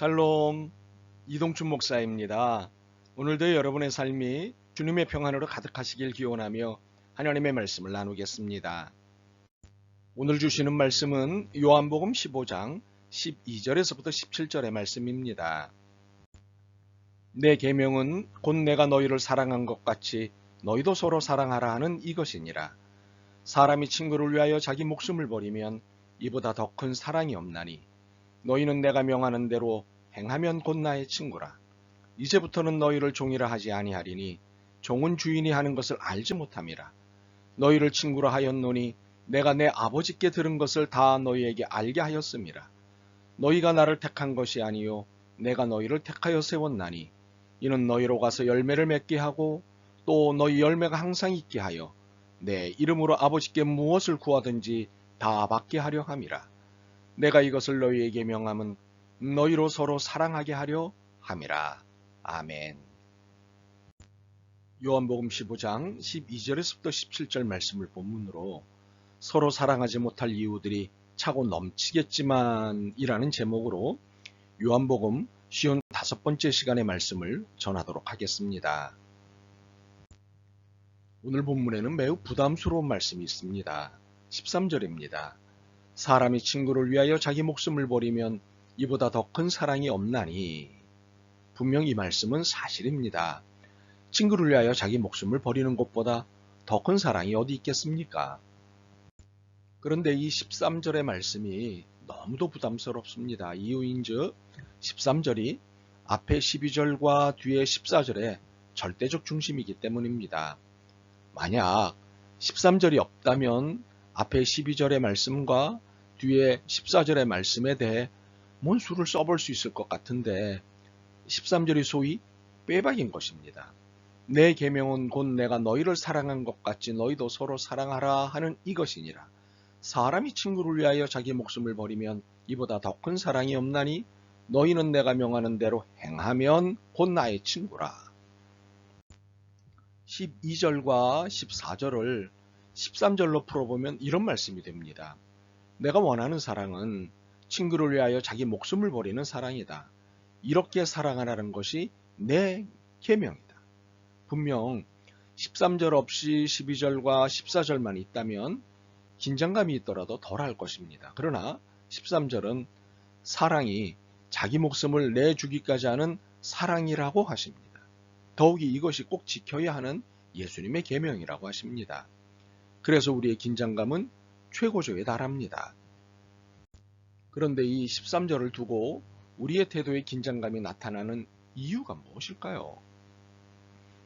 샬롬, 이동춘 목사입니다. 오늘도 여러분의 삶이 주님의 평안으로 가득하시길 기원하며 하나님의 말씀을 나누겠습니다. 오늘 주시는 말씀은 요한복음 15장 12절에서부터 17절의 말씀입니다. 내 계명은 곧 내가 너희를 사랑한 것 같이 너희도 서로 사랑하라 하는 이것이니라. 사람이 친구를 위하여 자기 목숨을 버리면 이보다 더 큰 사랑이 없나니 너희는 내가 명하는 대로 행하면 곧 나의 친구라. 이제부터는 너희를 종이라 하지 아니하리니 종은 주인이 하는 것을 알지 못함이라. 너희를 친구라 하였노니 내가 내 아버지께 들은 것을 다 너희에게 알게 하였음이라. 너희가 나를 택한 것이 아니요 내가 너희를 택하여 세웠나니 이는 너희로 가서 열매를 맺게 하고 또 너희 열매가 항상 있게 하여 내 이름으로 아버지께 무엇을 구하든지 다 받게 하려 함이라. 내가 이것을 너희에게 명함은 너희로 서로 사랑하게 하려 함이라. 아멘. 요한복음 15장 12절에서부터 17절 말씀을 본문으로 서로 사랑하지 못할 이유들이 차고 넘치겠지만 이라는 제목으로 요한복음 55번째 시간의 말씀을 전하도록 하겠습니다. 오늘 본문에는 매우 부담스러운 말씀이 있습니다. 13절입니다. 사람이 친구를 위하여 자기 목숨을 버리면 이보다 더 큰 사랑이 없나니. 분명 이 말씀은 사실입니다. 친구를 위하여 자기 목숨을 버리는 것보다 더 큰 사랑이 어디 있겠습니까? 그런데 이 13절의 말씀이 너무도 부담스럽습니다. 이유인즉 13절이 앞에 12절과 뒤에 14절의 절대적 중심이기 때문입니다. 만약 13절이 없다면 앞에 12절의 말씀과 뒤에 14절의 말씀에 대해 뭔 수를 써볼 수 있을 것 같은데 13절이 소위 빼박인 것입니다. 내 계명은 곧 내가 너희를 사랑한 것 같이 너희도 서로 사랑하라 하는 이것이니라. 사람이 친구를 위하여 자기 목숨을 버리면 이보다 더 큰 사랑이 없나니 너희는 내가 명하는 대로 행하면 곧 나의 친구라. 12절과 14절을 13절로 풀어보면 이런 말씀이 됩니다. 내가 원하는 사랑은 친구를 위하여 자기 목숨을 버리는 사랑이다. 이렇게 사랑하라는 것이 내 계명이다. 분명 13절 없이 12절과 14절만 있다면 긴장감이 있더라도 덜할 것입니다. 그러나 13절은 사랑이 자기 목숨을 내주기까지 하는 사랑이라고 하십니다. 더욱이 이것이 꼭 지켜야 하는 예수님의 계명이라고 하십니다. 그래서 우리의 긴장감은 최고조에 달합니다. 그런데 이 13절을 두고 우리의 태도에 긴장감이 나타나는 이유가 무엇일까요?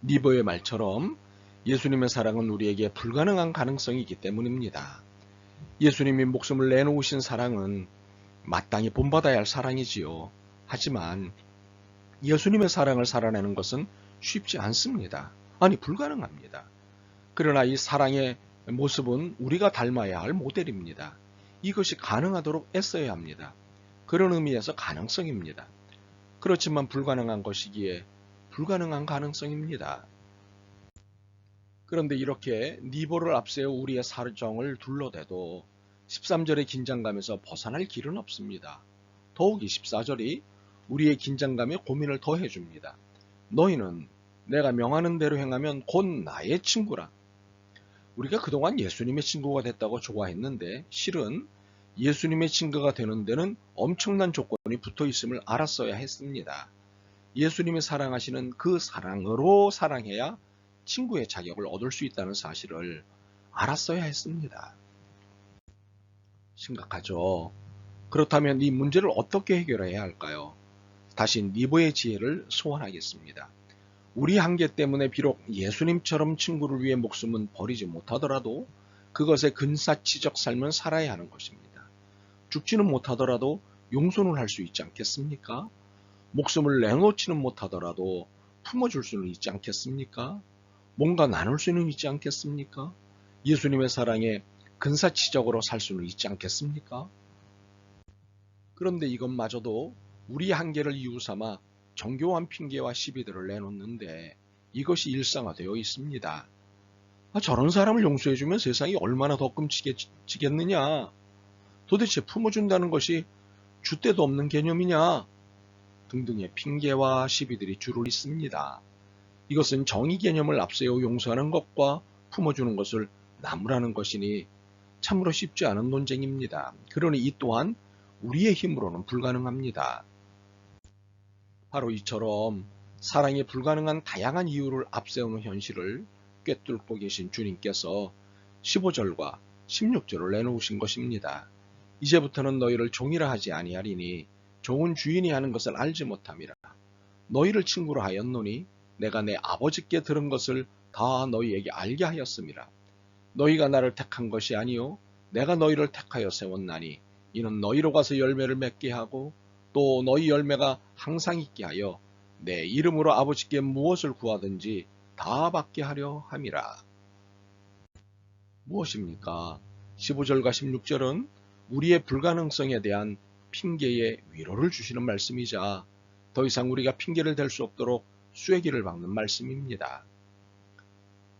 니보의 말처럼 예수님의 사랑은 우리에게 불가능한 가능성이 있기 때문입니다. 예수님이 목숨을 내놓으신 사랑은 마땅히 본받아야 할 사랑이지요. 하지만 예수님의 사랑을 살아내는 것은 쉽지 않습니다. 아니, 불가능합니다. 그러나 이 사랑의 모습은 우리가 닮아야 할 모델입니다. 이것이 가능하도록 애써야 합니다. 그런 의미에서 가능성입니다. 그렇지만 불가능한 것이기에 불가능한 가능성입니다. 그런데 이렇게 니보를 앞세워 우리의 사정을 둘러대도 13절의 긴장감에서 벗어날 길은 없습니다. 더욱이 14절이 우리의 긴장감에 고민을 더해줍니다. 너희는 내가 명하는 대로 행하면 곧 나의 친구라. 우리가 그동안 예수님의 친구가 됐다고 좋아했는데 실은 예수님의 친구가 되는 데는 엄청난 조건이 붙어 있음을 알았어야 했습니다. 예수님이 사랑하시는 그 사랑으로 사랑해야 친구의 자격을 얻을 수 있다는 사실을 알았어야 했습니다. 심각하죠. 그렇다면 이 문제를 어떻게 해결해야 할까요? 다시 니보의 지혜를 소원하겠습니다. 우리 한계 때문에 비록 예수님처럼 친구를 위해 목숨은 버리지 못하더라도 그것의 근사치적 삶은 살아야 하는 것입니다. 죽지는 못하더라도 용서는 할 수 있지 않겠습니까? 목숨을 내놓지는 못하더라도 품어줄 수는 있지 않겠습니까? 뭔가 나눌 수는 있지 않겠습니까? 예수님의 사랑에 근사치적으로 살 수는 있지 않겠습니까? 그런데 이것마저도 우리 한계를 이유 삼아 정교한 핑계와 시비들을 내놓는데 이것이 일상화되어 있습니다. 저런 사람을 용서해주면 세상이 얼마나 더 끔찍해지겠느냐. 도대체 품어준다는 것이 줏대도 없는 개념이냐. 등등의 핑계와 시비들이 줄을 잇습니다. 이것은 정의 개념을 앞세워 용서하는 것과 품어주는 것을 나무라는 것이니 참으로 쉽지 않은 논쟁입니다. 그러니 이 또한 우리의 힘으로는 불가능합니다. 바로 이처럼 사랑이 불가능한 다양한 이유를 앞세우는 현실을 꿰뚫고 계신 주님께서 15절과 16절을 내놓으신 것입니다. 이제부터는 너희를 종이라 하지 아니하리니 종은 주인이 하는 것을 알지 못함이라. 너희를 친구로 하였노니 내가 내 아버지께 들은 것을 다 너희에게 알게 하였음이라. 너희가 나를 택한 것이 아니요 내가 너희를 택하여 세웠나니 이는 너희로 가서 열매를 맺게 하고 또 너희 열매가 항상 있게 하여 내 이름으로 아버지께 무엇을 구하든지 다 받게 하려 함이라. 무엇입니까? 15절과 16절은 우리의 불가능성에 대한 핑계의 위로를 주시는 말씀이자 더 이상 우리가 핑계를 댈 수 없도록 쐐기를 박는 말씀입니다.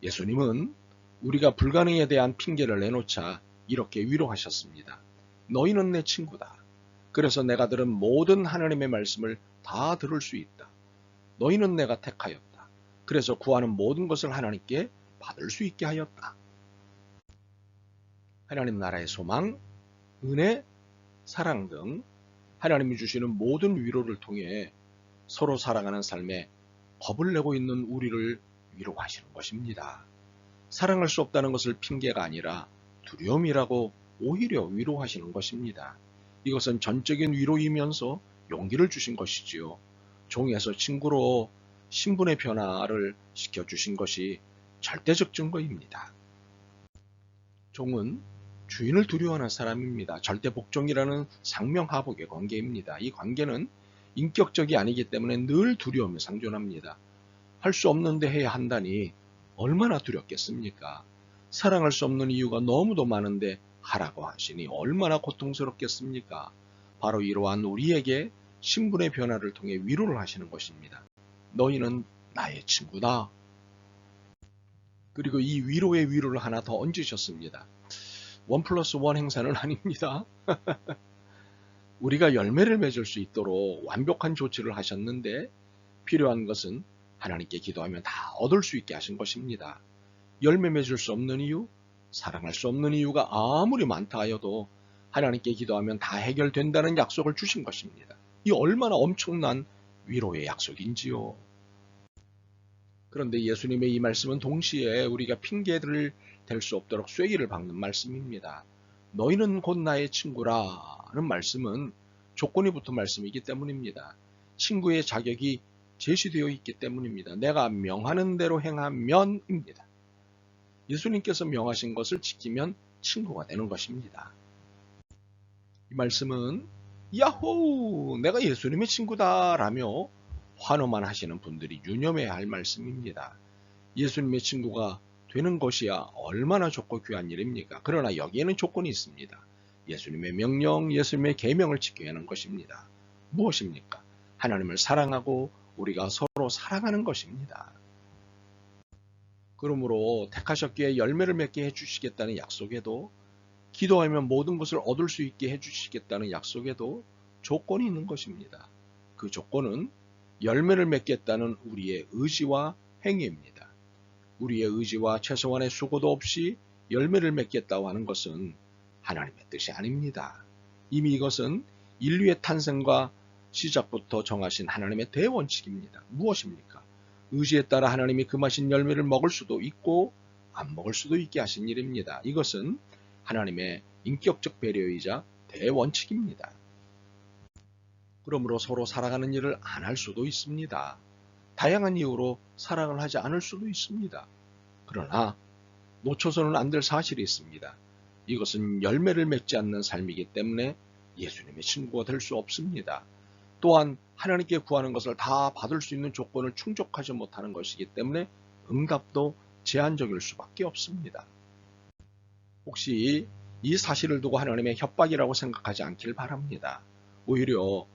예수님은 우리가 불가능에 대한 핑계를 내놓자 이렇게 위로하셨습니다. 너희는 내 친구다. 그래서 내가 들은 모든 하나님의 말씀을 다 들을 수 있다. 너희는 내가 택하였다. 그래서 구하는 모든 것을 하나님께 받을 수 있게 하였다. 하나님 나라의 소망, 은혜, 사랑 등 하나님이 주시는 모든 위로를 통해 서로 살아가는 삶에 겁을 내고 있는 우리를 위로하시는 것입니다. 사랑할 수 없다는 것을 핑계가 아니라 두려움이라고 오히려 위로하시는 것입니다. 이것은 전적인 위로이면서 용기를 주신 것이지요. 종에서 친구로 신분의 변화를 시켜주신 것이 절대적 증거입니다. 종은 주인을 두려워하는 사람입니다. 절대 복종이라는 상명하복의 관계입니다. 이 관계는 인격적이 아니기 때문에 늘 두려움이 상존합니다. 할 수 없는데 해야 한다니 얼마나 두렵겠습니까? 사랑할 수 없는 이유가 너무도 많은데 하라고 하시니 얼마나 고통스럽겠습니까? 바로 이러한 우리에게 신분의 변화를 통해 위로를 하시는 것입니다. 너희는 나의 친구다. 그리고 이 위로의 위로를 하나 더 얹으셨습니다. 1+1 행사는 아닙니다. 우리가 열매를 맺을 수 있도록 완벽한 조치를 하셨는데 필요한 것은 하나님께 기도하면 다 얻을 수 있게 하신 것입니다. 열매 맺을 수 없는 이유, 사랑할 수 없는 이유가 아무리 많다 하여도 하나님께 기도하면 다 해결된다는 약속을 주신 것입니다. 이 얼마나 엄청난 위로의 약속인지요. 그런데 예수님의 이 말씀은 동시에 우리가 핑계를 댈 수 없도록 쐐기를 박는 말씀입니다. 너희는 곧 나의 친구라는 말씀은 조건이 붙은 말씀이기 때문입니다. 친구의 자격이 제시되어 있기 때문입니다. 내가 명하는 대로 행하면입니다. 예수님께서 명하신 것을 지키면 친구가 되는 것입니다. 이 말씀은 야호! 내가 예수님의 친구다 라며 환호만 하시는 분들이 유념해야 할 말씀입니다. 예수님의 친구가 되는 것이야 얼마나 좋고 귀한 일입니까? 그러나 여기에는 조건이 있습니다. 예수님의 명령, 예수님의 계명을 지켜야 하는 것입니다. 무엇입니까? 하나님을 사랑하고 우리가 서로 사랑하는 것입니다. 그러므로 택하셨기에 열매를 맺게 해주시겠다는 약속에도 기도하면 모든 것을 얻을 수 있게 해주시겠다는 약속에도 조건이 있는 것입니다. 그 조건은 열매를 맺겠다는 우리의 의지와 행위입니다. 우리의 의지와 최소한의 수고도 없이 열매를 맺겠다고 하는 것은 하나님의 뜻이 아닙니다. 이미 이것은 인류의 탄생과 시작부터 정하신 하나님의 대원칙입니다. 무엇입니까? 의지에 따라 하나님이 금하신 열매를 먹을 수도 있고 안 먹을 수도 있게 하신 일입니다. 이것은 하나님의 인격적 배려이자 대원칙입니다. 그러므로 서로 살아가는 일을 안 할 수도 있습니다. 다양한 이유로 사랑을 하지 않을 수도 있습니다. 그러나 놓쳐서는 안 될 사실이 있습니다. 이것은 열매를 맺지 않는 삶이기 때문에 예수님의 친구가 될 수 없습니다. 또한 하나님께 구하는 것을 다 받을 수 있는 조건을 충족하지 못하는 것이기 때문에 응답도 제한적일 수밖에 없습니다. 혹시 이 사실을 두고 하나님의 협박이라고 생각하지 않길 바랍니다. 오히려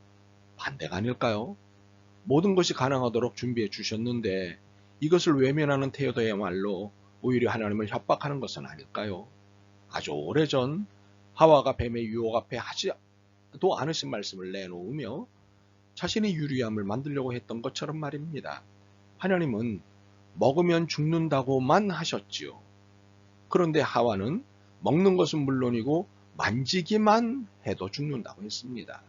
반대가 아닐까요? 모든 것이 가능하도록 준비해 주셨는데 이것을 외면하는 태도야말로 오히려 하나님을 협박하는 것은 아닐까요? 아주 오래전 하와가 뱀의 유혹 앞에 하지도 않으신 말씀을 내놓으며 자신의 유리함을 만들려고 했던 것처럼 말입니다. 하나님은 먹으면 죽는다고만 하셨지요. 그런데 하와는 먹는 것은 물론이고 만지기만 해도 죽는다고 했습니다.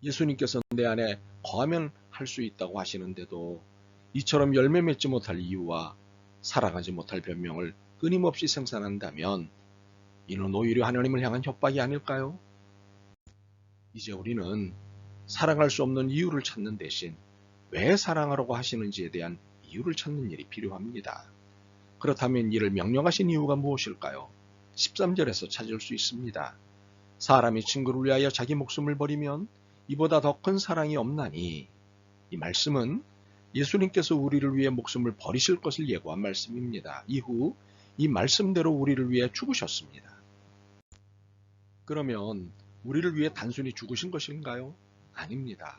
예수님께서 내 안에 거하면 할 수 있다고 하시는데도 이처럼 열매 맺지 못할 이유와 살아가지 못할 변명을 끊임없이 생산한다면 이는 오히려 하나님을 향한 협박이 아닐까요? 이제 우리는 사랑할 수 없는 이유를 찾는 대신 왜 사랑하라고 하시는지에 대한 이유를 찾는 일이 필요합니다. 그렇다면 이를 명령하신 이유가 무엇일까요? 13절에서 찾을 수 있습니다. 사람이 친구를 위하여 자기 목숨을 버리면 이보다 더 큰 사랑이 없나니. 이 말씀은 예수님께서 우리를 위해 목숨을 버리실 것을 예고한 말씀입니다. 이후 이 말씀대로 우리를 위해 죽으셨습니다. 그러면 우리를 위해 단순히 죽으신 것인가요? 아닙니다.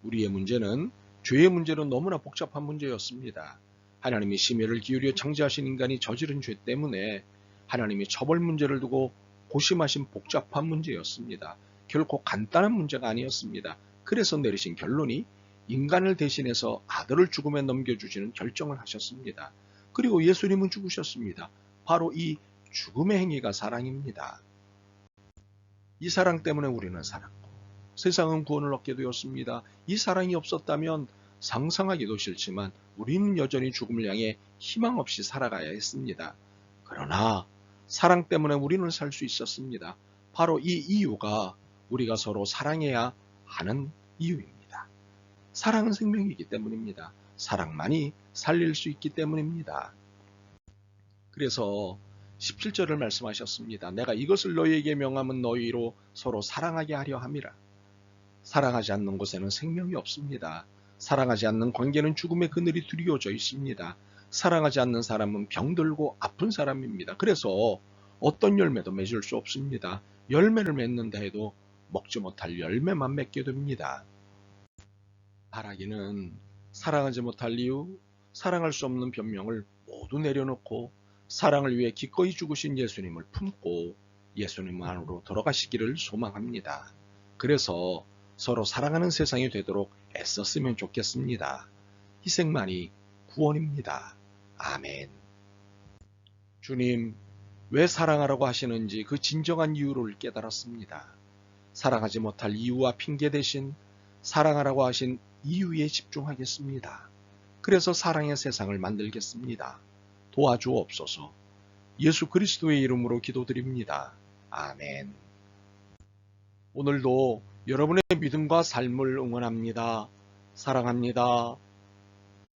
우리의 문제는 죄의 문제는 너무나 복잡한 문제였습니다. 하나님이 심혈을 기울여 창조하신 인간이 저지른 죄 때문에 하나님이 처벌 문제를 두고 고심하신 복잡한 문제였습니다. 결코 간단한 문제가 아니었습니다. 그래서 내리신 결론이 인간을 대신해서 아들을 죽음에 넘겨주시는 결정을 하셨습니다. 그리고 예수님은 죽으셨습니다. 바로 이 죽음의 행위가 사랑입니다. 이 사랑 때문에 우리는 살았고 세상은 구원을 얻게 되었습니다. 이 사랑이 없었다면 상상하기도 싫지만 우리는 여전히 죽음을 향해 희망 없이 살아가야 했습니다. 그러나 사랑 때문에 우리는 살 수 있었습니다. 바로 이 이유가 우리가 서로 사랑해야 하는 이유입니다. 사랑은 생명이기 때문입니다. 사랑만이 살릴 수 있기 때문입니다. 그래서 17절을 말씀하셨습니다. 내가 이것을 너희에게 명함은 너희로 서로 사랑하게 하려 함이라. 사랑하지 않는 곳에는 생명이 없습니다. 사랑하지 않는 관계는 죽음의 그늘이 두려워져 있습니다. 사랑하지 않는 사람은 병들고 아픈 사람입니다. 그래서 어떤 열매도 맺을 수 없습니다. 열매를 맺는다 해도 먹지 못할 열매만 맺게 됩니다. 바라기는 사랑하지 못할 이유, 사랑할 수 없는 변명을 모두 내려놓고 사랑을 위해 기꺼이 죽으신 예수님을 품고 예수님 안으로 돌아가시기를 소망합니다. 그래서 서로 사랑하는 세상이 되도록 애썼으면 좋겠습니다. 희생만이 구원입니다. 아멘. 주님, 왜 사랑하라고 하시는지 그 진정한 이유를 깨달았습니다. 사랑하지 못할 이유와 핑계 대신 사랑하라고 하신 이유에 집중하겠습니다. 그래서 사랑의 세상을 만들겠습니다. 도와주옵소서. 예수 그리스도의 이름으로 기도드립니다. 아멘. 오늘도 여러분의 믿음과 삶을 응원합니다. 사랑합니다.